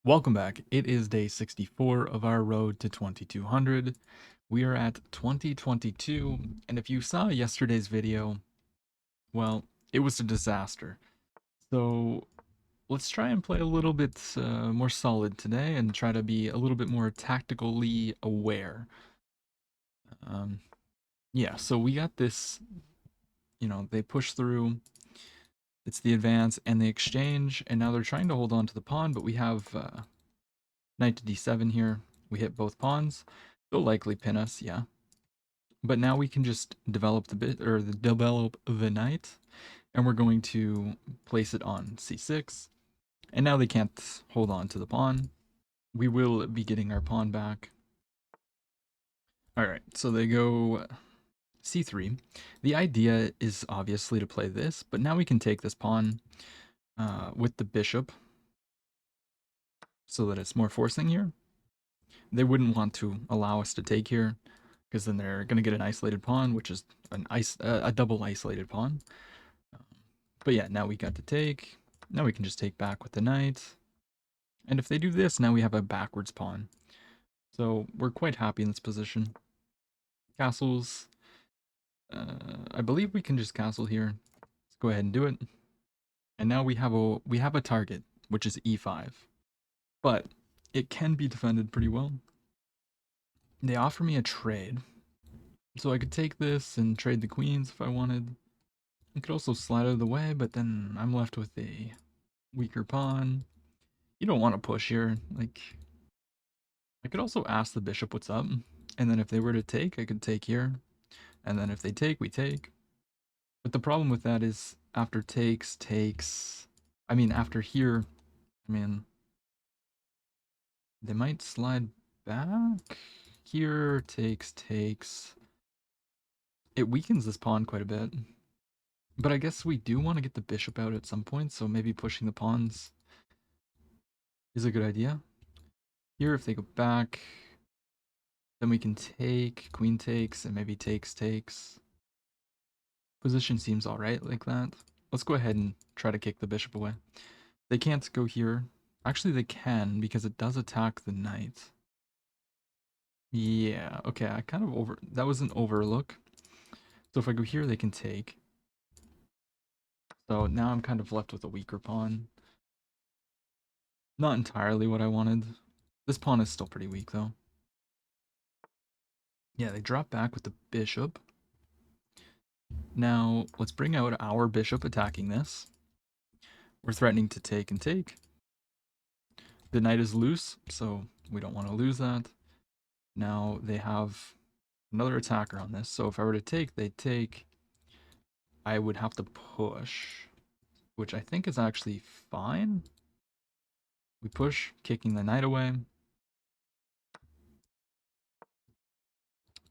Welcome back. It is day 64 of our road to 2200. We are at 2022, and if you saw yesterday's video, well, it was a disaster. So let's try and play a little bit more solid today and try to be a little bit more tactically aware. Um, yeah, so we got this, they push through, it's the advance and the exchange, and now they're trying to hold on to the pawn, but we have knight to d7 here. We hit both pawns. They'll likely pin us, yeah. But now we can just develop develop the knight, and we're going to place it on c6. And now they can't hold on to the pawn. We will be getting our pawn back. All right, so they go c3. The idea is obviously to play this, but now we can take this pawn with the bishop so that it's more forcing here. They wouldn't want to allow us to take here because then they're going to get an isolated pawn, which is a double isolated pawn. But yeah, now we got to take. Now we can just take back with the knight. And if they do this, now we have a backwards pawn. So we're quite happy in this position. Castles. I believe we can just castle here. Let's go ahead and do it. And now we have a target, which is e5. But it can be defended pretty well. They offer me a trade. So I could take this and trade the queens if I wanted. I could also slide out of the way, but then I'm left with a weaker pawn. You don't want to push here. Like, I could also ask the bishop what's up, and then if they were to take, I could take here, and then if they take, we take. But the problem with that is after takes, after here, I mean, they might slide back. Here, takes. It weakens this pawn quite a bit. But I guess we do want to get the bishop out at some point, so maybe pushing the pawns is a good idea. Here, if they go back, then we can take, queen takes, and maybe takes. Position seems alright like that. Let's go ahead and try to kick the bishop away. They can't go here. Actually, they can, because it does attack the knight. Yeah, okay, that was an overlook. So if I go here, they can take. So now I'm kind of left with a weaker pawn. Not entirely what I wanted. This pawn is still pretty weak, though. Yeah, they drop back with the bishop. Now, let's bring out our bishop attacking this. We're threatening to take and take. The knight is loose, so we don't want to lose that. Now they have another attacker on this, so if I were to take, they take. I would have to push, which I think is actually fine. We push, kicking the knight away.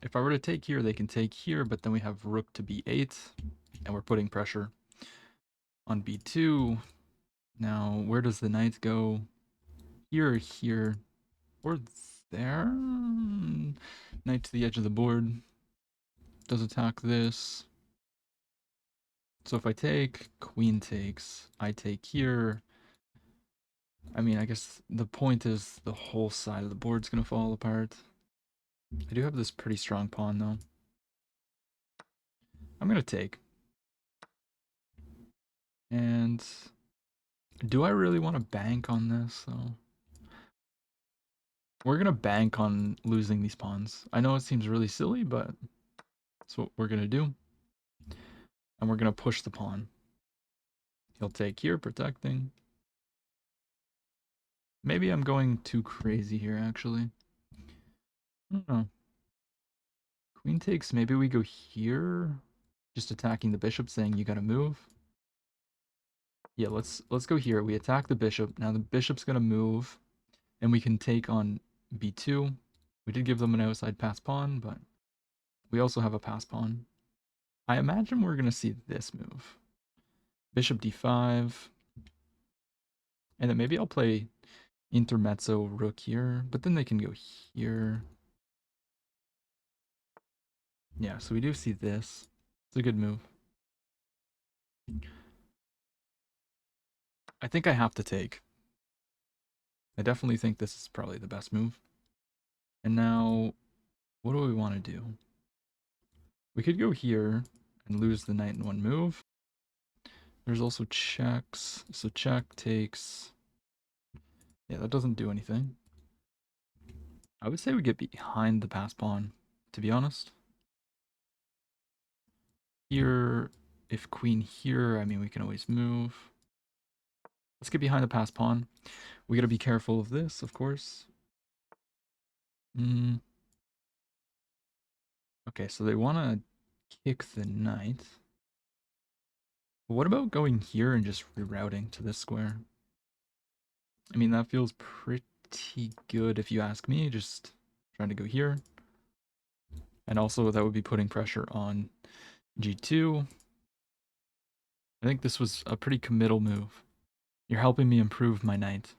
If I were to take here, they can take here, but then we have rook to b8, and we're putting pressure on b2. Now, where does the knight go? Here, here, or there? Knight to the edge of the board. Does attack this. So if I take, queen takes, I take here. I guess the point is the whole side of the board's gonna fall apart. I do have this pretty strong pawn though. I'm gonna take. And do I really want to bank on this though? We're gonna bank on losing these pawns. I know it seems really silly, but that's what we're gonna do. And we're gonna push the pawn. He'll take here, protecting. Maybe I'm going too crazy here, actually. I don't know. Queen takes, maybe we go here. Just attacking the bishop, saying you gotta move. Yeah, let's go here. We attack the bishop. Now the bishop's gonna move, and we can take on b2. We did give them an outside pass pawn, but we also have a pass pawn. I imagine we're gonna see this move. Bishop d5. And then maybe I'll play intermezzo rook here, but then they can go here. Yeah, so we do see this. It's a good move. I think I have to take. I definitely think this is probably the best move. And now, what do we want to do? We could go here and lose the knight in one move. There's also checks. So check takes... Yeah, that doesn't do anything. I would say we get behind the pass pawn, to be honest. Here, if queen here, I mean, we can always move. Let's get behind the pass pawn. We gotta be careful of this, of course. Okay, so they want to kick the knight. But what about going here and just rerouting to this square? I mean, that feels pretty good if you ask me, just trying to go here. And also that would be putting pressure on g2. I think this was a pretty committal move. You're helping me improve my knight.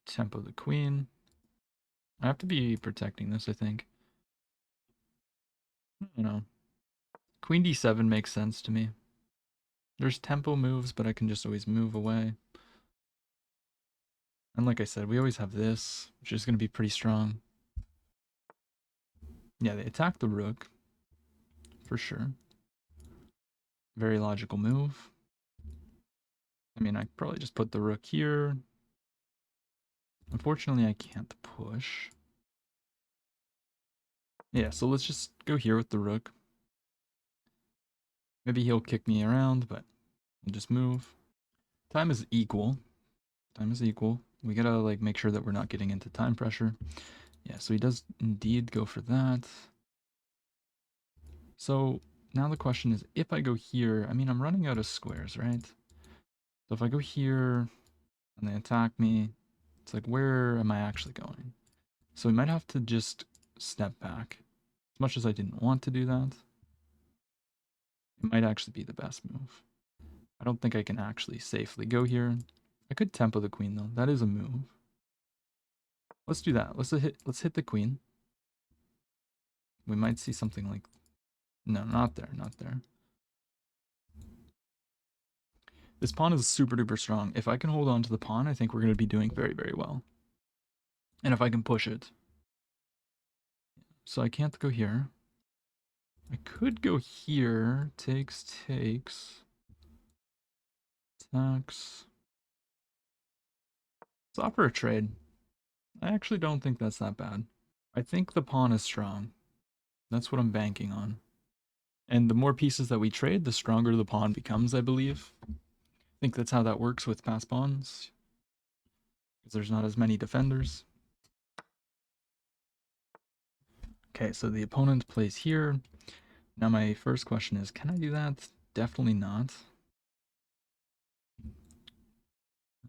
Tempo the queen. I have to be protecting this, I think. You know, queen d7 makes sense to me. There's tempo moves, but I can just always move away. And like I said, we always have this, which is going to be pretty strong. Yeah, they attack the rook, for sure. Very logical move. I mean, I could probably just put the rook here. Unfortunately, I can't push. Yeah, so let's just go here with the rook. Maybe he'll kick me around, but we'll just move. Time is equal. Time is equal. We gotta like make sure that we're not getting into time pressure. Yeah, so he does indeed go for that. So now the question is, if I go here, I mean, I'm running out of squares, right? So if I go here and they attack me, it's like, where am I actually going? So we might have to just step back. As much as I didn't want to do that, it might actually be the best move. I don't think I can actually safely go here. I could tempo the queen though. That is a move. Let's do that. Let's hit the queen. We might see something like... No, not there, not there. This pawn is super duper strong. If I can hold on to the pawn, I think we're going to be doing very, very well. And if I can push it. So I can't go here. I could go here. Takes. Attacks. Let's offer a trade. I actually don't think that's that bad. I think the pawn is strong. That's what I'm banking on. And the more pieces that we trade, the stronger the pawn becomes, I believe. I think that's how that works with pass pawns. Because there's not as many defenders. Okay, so the opponent plays here. Now my first question is, can I do that? Definitely not.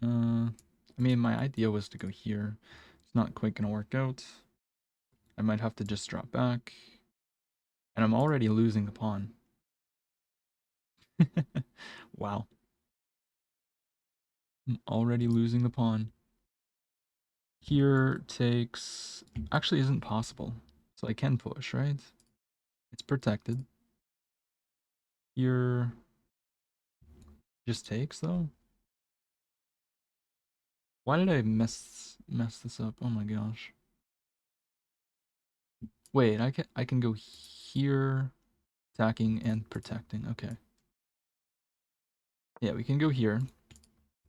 I mean, my idea was to go here. It's not quite going to work out. I might have to just drop back. And I'm already losing the pawn. Wow. I'm already losing the pawn. Here takes... Actually isn't possible. So I can push, right? It's protected. Here... Just takes, though? Why did I mess this up? Oh my gosh. Wait, I can go here, attacking and protecting. Okay. Yeah, we can go here.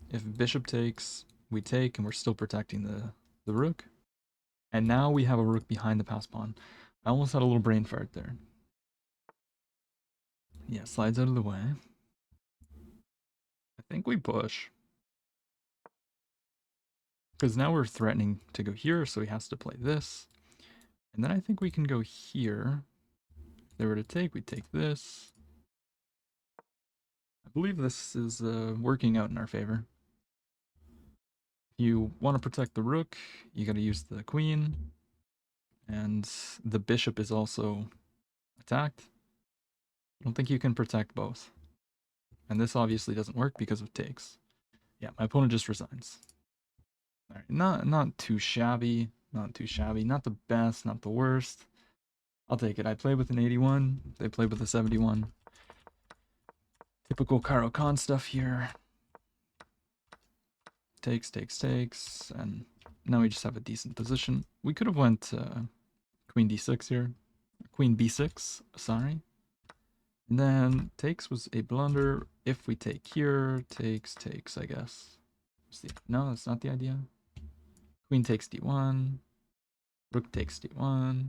If bishop takes, we take, and we're still protecting the rook. And now we have a rook behind the pass pawn. I almost had a little brain fart there. Yeah, slides out of the way. I think we push. Because now we're threatening to go here, so he has to play this. And then I think we can go here. If they were to take, we take this. I believe this is working out in our favor. If you want to protect the rook, you got to use the queen. And the bishop is also attacked. I don't think you can protect both. And this obviously doesn't work because of takes. Yeah, my opponent just resigns. All right, not too shabby. Not too shabby. Not the best, not the worst. I'll take it. I play with an 81. They play with a 71. Typical Caro-Kann stuff here. Takes, and now we just have a decent position. We could have went queen d6 here. Queen b6, sorry. And then takes was a blunder. If we take here, takes, I guess. No, that's not the idea. Queen takes d1. Rook takes d1.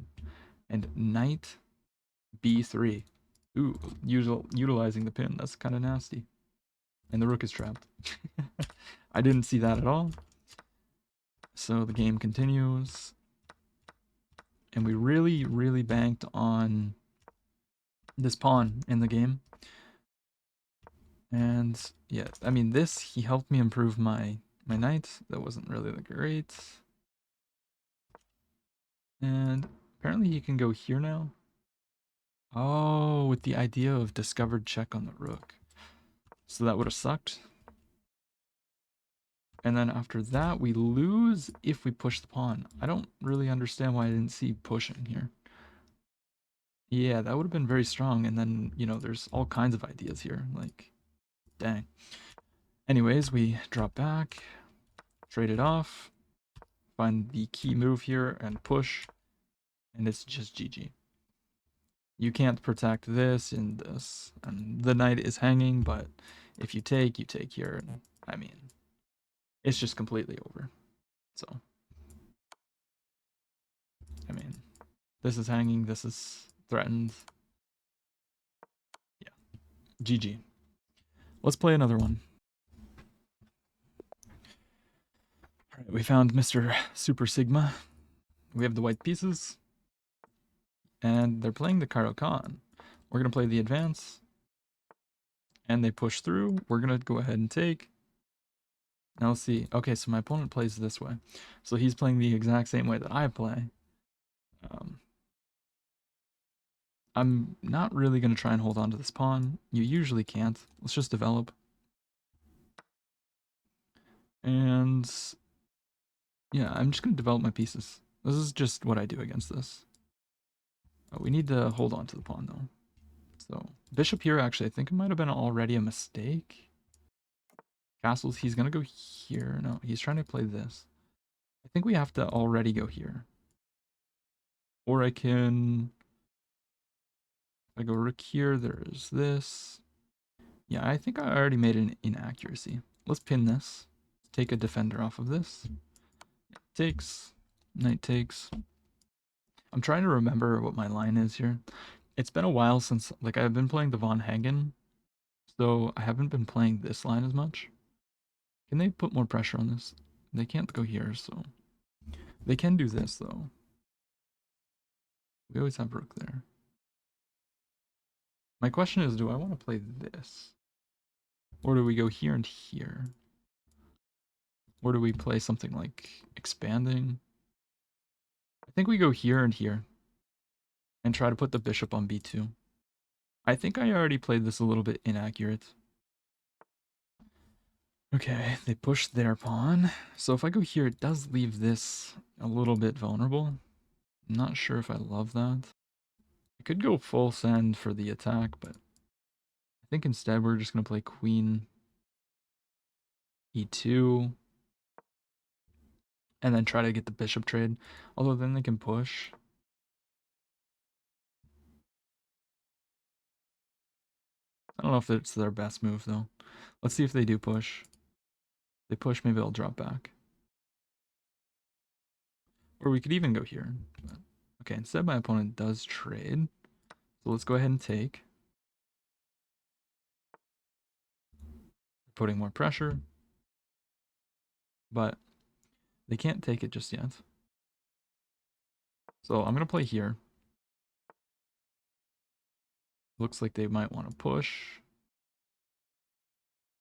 And knight b3. Ooh, utilizing the pin. That's kind of nasty. And the rook is trapped. I didn't see that at all. So the game continues. And we really, really banked on this pawn in the game. And yeah, I mean, he helped me improve my knight. That wasn't really that great. And apparently he can go here now. Oh, with the idea of discovered check on the rook. So that would have sucked. And then after that, we lose if we push the pawn. I don't really understand why I didn't see pushing here. Yeah, that would have been very strong. And then, you know, there's all kinds of ideas here. Like, dang. Anyways, we drop back, trade it off, find the key move here and push. And it's just GG. You can't protect this and this. And the knight is hanging, but if you take here. And, I mean, it's just completely over. So, I mean, this is hanging, this is threatened. Yeah. GG. Let's play another one. Alright, we found Mr. Super Sigma. We have the white pieces. And they're playing the Caro-Kann. We're going to play the advance. And they push through. We're going to go ahead and take. Now let's see. Okay, so my opponent plays this way. So he's playing the exact same way that I play. I'm not really going to try and hold on to this pawn. You usually can't. Let's just develop. And yeah, I'm just going to develop my pieces. This is just what I do against this. We need to hold on to the pawn though. So bishop here, actually, I think it might have been already a mistake. Castles, he's going to go here. No, he's trying to play this. I think we have to already go here. Or I can... If I go rook here, there's this. Yeah, I think I already made an inaccuracy. Let's pin this. Take a defender off of this. Takes. Knight takes. I'm trying to remember what my line is here. It's been a while since, like, I've been playing the Von Hagen, so I haven't been playing this line as much. Can they put more pressure on this? They can't go here, so... They can do this, though. We always have rook there. My question is, do I want to play this? Or do we go here and here? Or do we play something like expanding? I think we go here and here. And try to put the bishop on b2. I think I already played this a little bit inaccurate. Okay, they push their pawn. So if I go here, it does leave this a little bit vulnerable. I'm not sure if I love that. I could go full send for the attack, but I think instead we're just going to play queen e2. And then try to get the bishop trade. Although then they can push. I don't know if it's their best move, though. Let's see if they do push. If they push, maybe I'll drop back. Or we could even go here. But, okay, instead my opponent does trade. So let's go ahead and take. Putting more pressure. But they can't take it just yet. So I'm going to play here. Looks like they might want to push.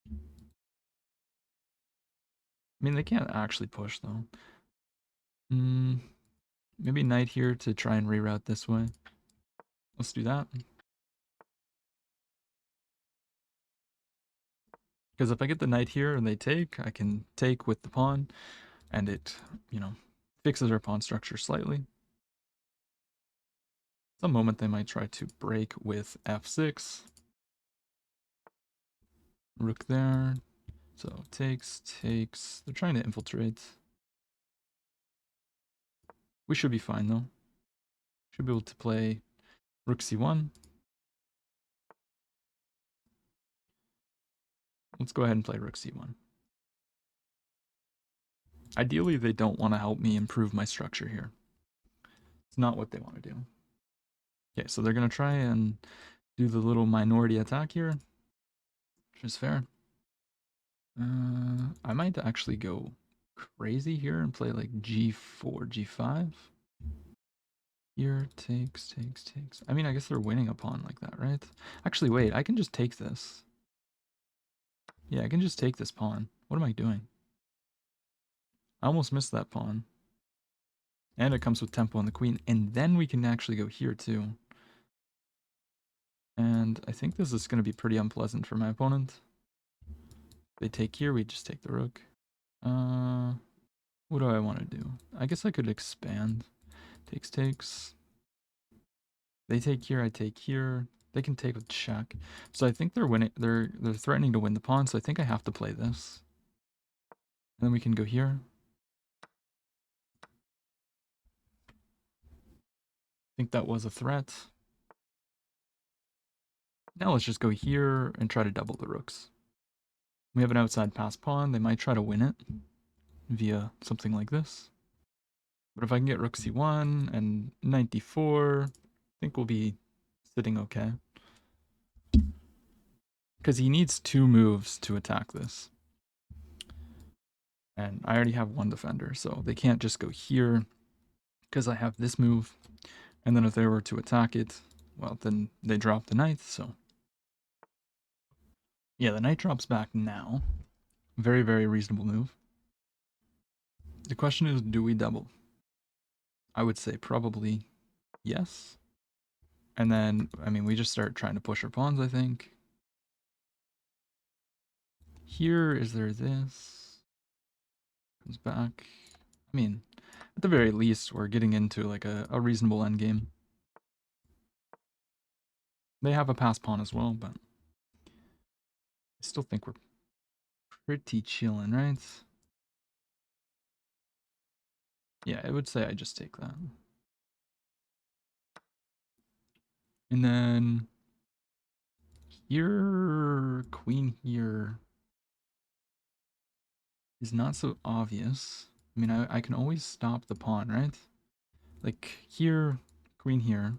I mean, they can't actually push, though. Maybe knight here to try and reroute this way. Let's do that. Because if I get the knight here and they take, I can take with the pawn. And it, you know, fixes our pawn structure slightly. Some moment they might try to break with f6. Rook there. So takes. They're trying to infiltrate. We should be fine though. Should be able to play rook c1. Let's go ahead and play rook c1. Ideally, they don't want to help me improve my structure here. It's not what they want to do. Okay, so they're going to try and do the little minority attack here, which is fair. I might actually go crazy here and play like g4, g5. Here, takes. I mean, I guess they're winning a pawn like that, right? Actually, wait, I can just take this. Yeah, I can just take this pawn. What am I doing? I almost missed that pawn. And it comes with tempo on the queen. And then we can actually go here too. And I think this is going to be pretty unpleasant for my opponent. They take here, we just take the rook. What do I want to do? I guess I could expand. Takes. They take here, I take here. They can take with check. So I think they're winning. They're threatening to win the pawn, so I think I have to play this. And then we can go here. I think that was a threat. Now let's just go here and try to double the rooks. We have an outside pass pawn. They might try to win it via something like this. But if I can get rook c1 and knight d4, I think we'll be sitting okay. Because he needs 2 moves to attack this. And I already have 1 defender, so they can't just go here because I have this move. And then if they were to attack it, well, then they drop the knight, so. Yeah, the knight drops back now. Very, very reasonable move. The question is, do we double? I would say probably yes. And then, I mean, we just start trying to push our pawns, I think. Here, is there this? Comes back. I mean, at the very least, we're getting into like a reasonable endgame. They have a pass pawn as well, but I still think we're pretty chilling, right? Yeah, I would say I just take that. And then here, queen here is not so obvious. I mean, I can always stop the pawn, right? Like here, queen here.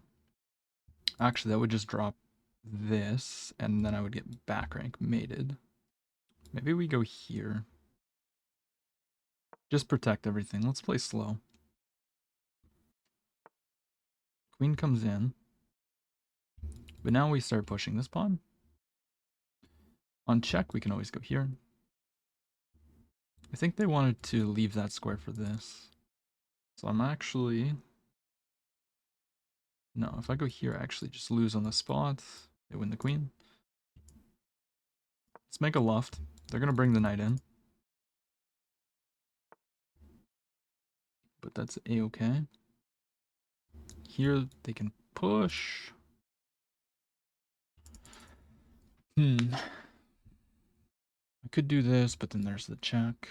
Actually, that would just drop this, and then I would get back rank mated. Maybe we go here. Just protect everything. Let's play slow. Queen comes in. But now we start pushing this pawn. On check, we can always go here. I think they wanted to leave that square for this. So I'm actually... No, if I go here, I actually just lose on the spot. They win the queen. Let's make a luft. They're going to bring the knight in. But that's a-okay. Here, they can push. I could do this, but then there's the check.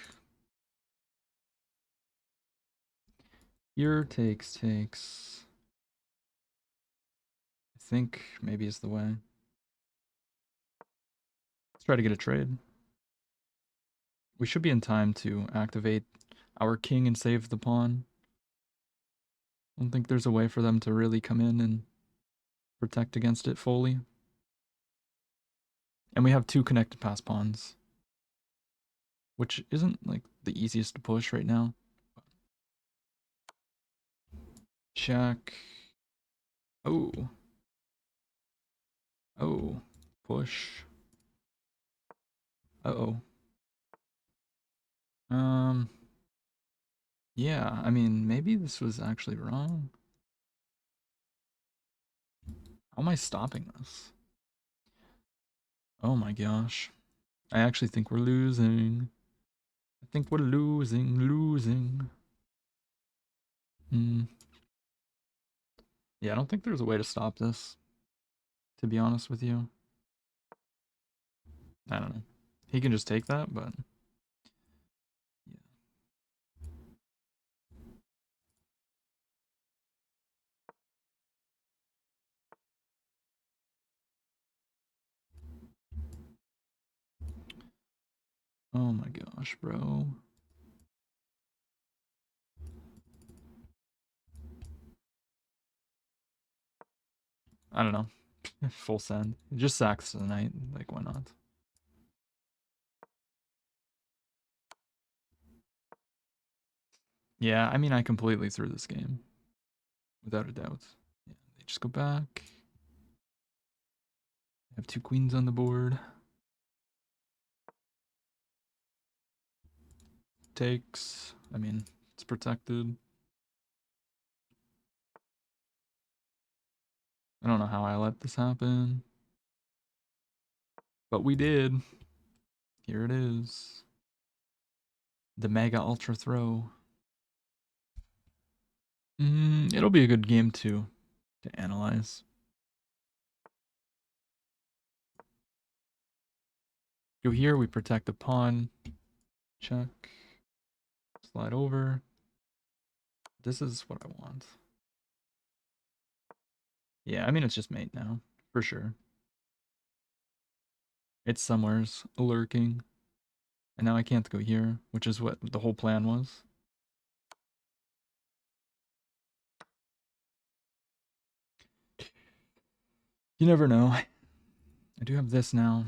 Here, takes. I think maybe is the way. Let's try to get a trade. We should be in time to activate our king and save the pawn. I don't think there's a way for them to really come in and protect against it fully. And we have 2 connected pass pawns, which isn't like the easiest to push right now. Check. Oh. Oh. Push. Uh-oh. Yeah, I mean, maybe this was actually wrong. How am I stopping this? Oh my gosh. I actually think we're losing. I think we're losing. Yeah, I don't think there's a way to stop this, to be honest with you. I don't know. He can just take that, but yeah. Oh my gosh, bro. I don't know. Full send. Just sacks the knight. Like, why not? Yeah, I mean, I completely threw this game. Without a doubt. Yeah, they just go back. Have 2 queens on the board. Takes. I mean, it's protected. I don't know how I let this happen. But we did. Here it is. The Mega Ultra Throw. It'll be a good game to analyze. Go here, we protect the pawn. Check. Slide over. This is what I want. Yeah, I mean, it's just mate now. For sure. It's somewheres lurking. And now I can't go here, which is what the whole plan was. You never know. I do have this now.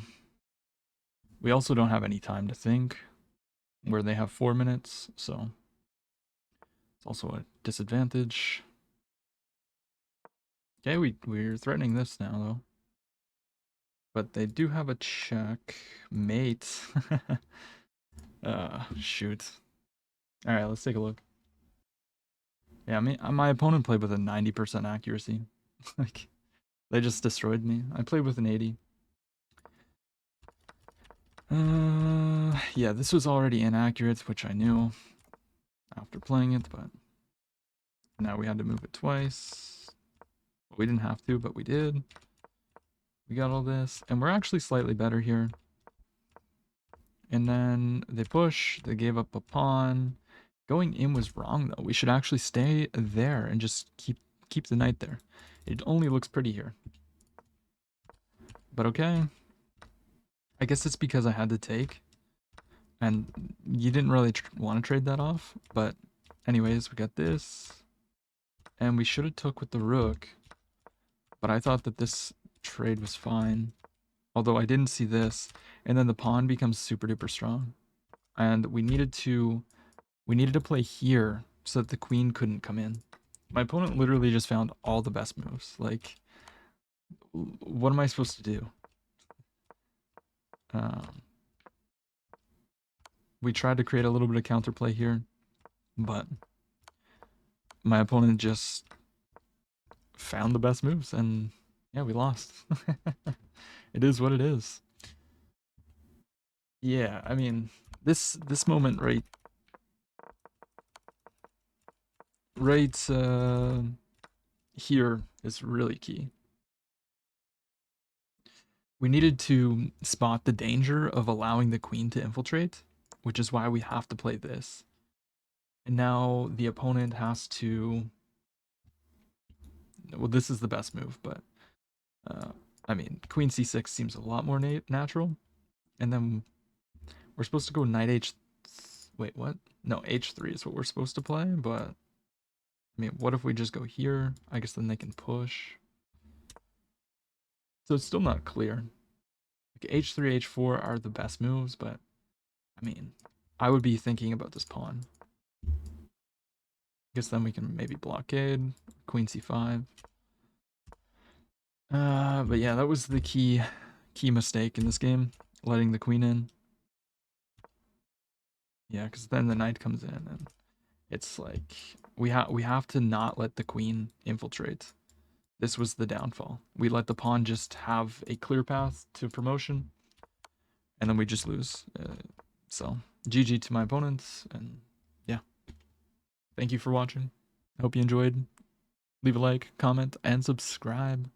We also don't have any time to think, where they have 4 minutes, so it's also a disadvantage. Okay, we're threatening this now, though. But they do have a check. Mate. Shoot. Alright, let's take a look. Yeah, I mean, my opponent played with a 90% accuracy. Like, they just destroyed me. I played with an 80. Yeah, this was already inaccurate, which I knew after playing it, but now we had to move it twice. We didn't have to, but we did. We got all this, and we're actually slightly better here. And then they push, they gave up a pawn. Going in was wrong, though. We should actually stay there and just keep the knight there. It only looks pretty here. But okay. I guess it's because I had to take. And you didn't really want to trade that off. But anyways, we got this. And we should have took with the rook. But I thought that this trade was fine. Although I didn't see this. And then the pawn becomes super duper strong. And we needed to play here so that the queen couldn't come in. My opponent literally just found all the best moves. Like, what am I supposed to do? We tried to create a little bit of counterplay here, but my opponent just found the best moves, and yeah, we lost. It is what it is. Yeah, I mean, this moment right here is really key. We needed to spot the danger of allowing the queen to infiltrate, which is why we have to play this. And now the opponent has to... Well, this is the best move, but... I mean, queen c6 seems a lot more natural. And then we're supposed to go knight h... Wait, what? No, h3 is what we're supposed to play, but... I mean, what if we just go here? I guess then they can push. So it's still not clear. Like h3, h4 are the best moves, but... I mean, I would be thinking about this pawn. I guess then we can maybe blockade. Queen c5. But yeah, that was the key mistake in this game. Letting the queen in. Yeah, because then the knight comes in and it's like we have to not let the queen infiltrate. This was the downfall. We let the pawn just have a clear path to promotion, and then we just lose. So GG to my opponents, and yeah, thank you for watching. Hope you enjoyed. Leave a like, comment, and subscribe.